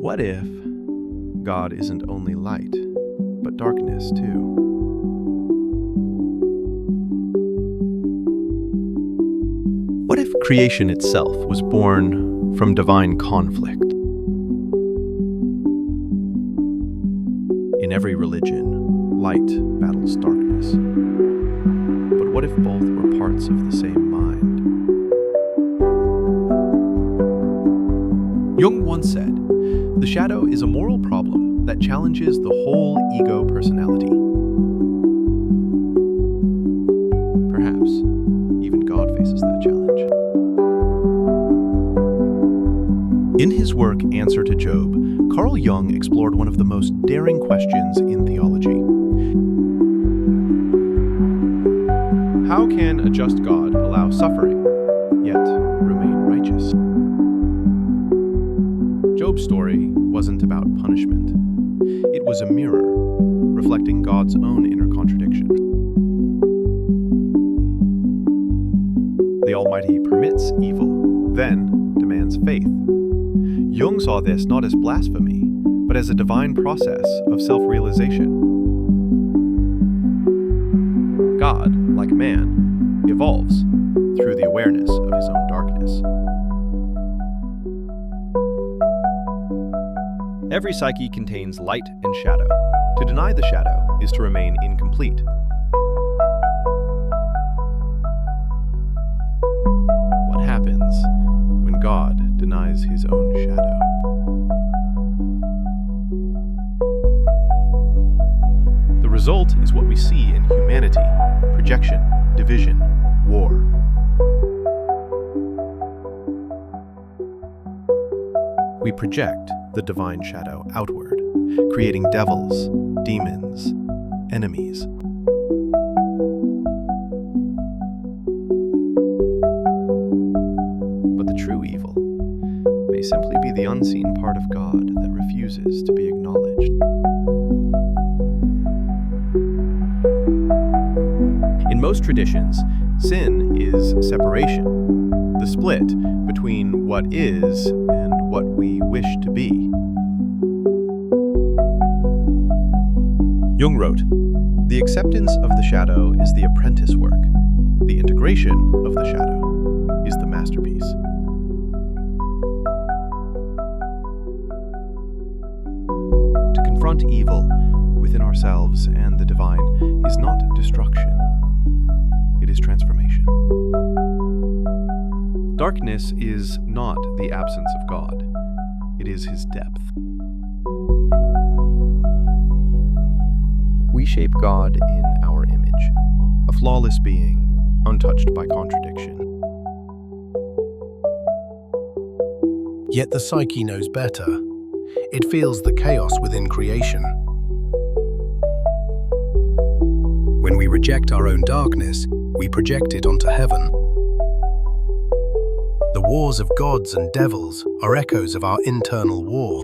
What if God isn't only light, but darkness too? What if creation itself was born from divine conflict? In every religion, light battles darkness. But what if both were parts of the same mind? Jung once said, "The shadow is a moral problem that challenges the whole ego personality." Perhaps even God faces that challenge. In his work Answer to Job, Carl Jung explored one of the most daring questions in theology. How can a just God allow suffering, yet remain righteous? Job's story wasn't about punishment. It was a mirror, reflecting God's own inner contradiction. The Almighty permits evil, then demands faith. Jung saw this not as blasphemy, but as a divine process of self-realization. God, like man, evolves through the awareness of his own darkness. Every psyche contains light and shadow. To deny the shadow is to remain incomplete. What happens when God denies his own shadow? The result is what we see in humanity: projection, division, war. We project the divine shadow outward, creating devils, demons, enemies. But the true evil may simply be the unseen part of God that refuses to be acknowledged. In most traditions, sin is separation, the split between what is and what we wish to be. Jung wrote, "The acceptance of the shadow is the apprentice work. The integration of the shadow is the masterpiece." To confront evil within ourselves and the divine is not destruction. It is transformation. Darkness is not the absence of God. It is his depth. We shape God in our image, a flawless being, untouched by contradiction. Yet the psyche knows better. It feels the chaos within creation. When we reject our own darkness, we project it onto heaven. The wars of gods and devils are echoes of our internal war.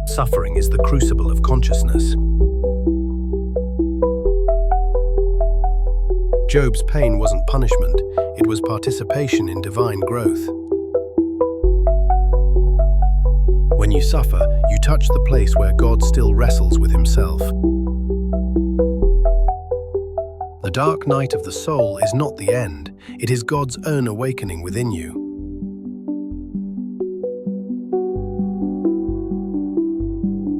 Suffering is the crucible of consciousness. Job's pain wasn't punishment, it was participation in divine growth. When you suffer, you touch the place where God still wrestles with himself. The dark night of the soul is not the end, it is God's own awakening within you.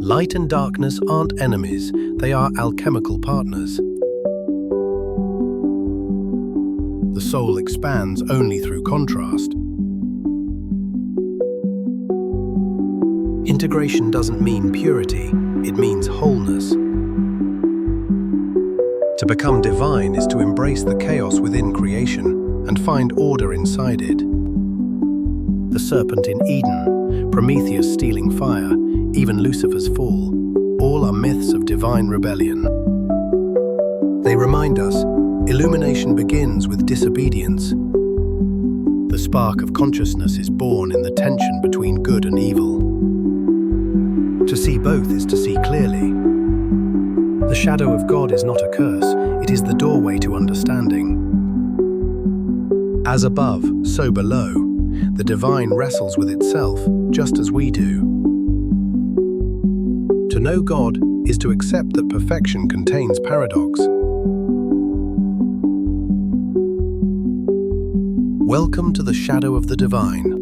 Light and darkness aren't enemies, they are alchemical partners. The soul expands only through contrast. Integration doesn't mean purity, it means wholeness. To become divine is to embrace the chaos within creation and find order inside it. The serpent in Eden, Prometheus stealing fire, even Lucifer's fall, all are myths of divine rebellion. They remind us, illumination begins with disobedience. The spark of consciousness is born in the tension between good and evil. To see both is to see clearly. The shadow of God is not a curse, it is the doorway to understanding. As above, so below. The divine wrestles with itself, just as we do. To know God is to accept that perfection contains paradox. Welcome to the shadow of the divine.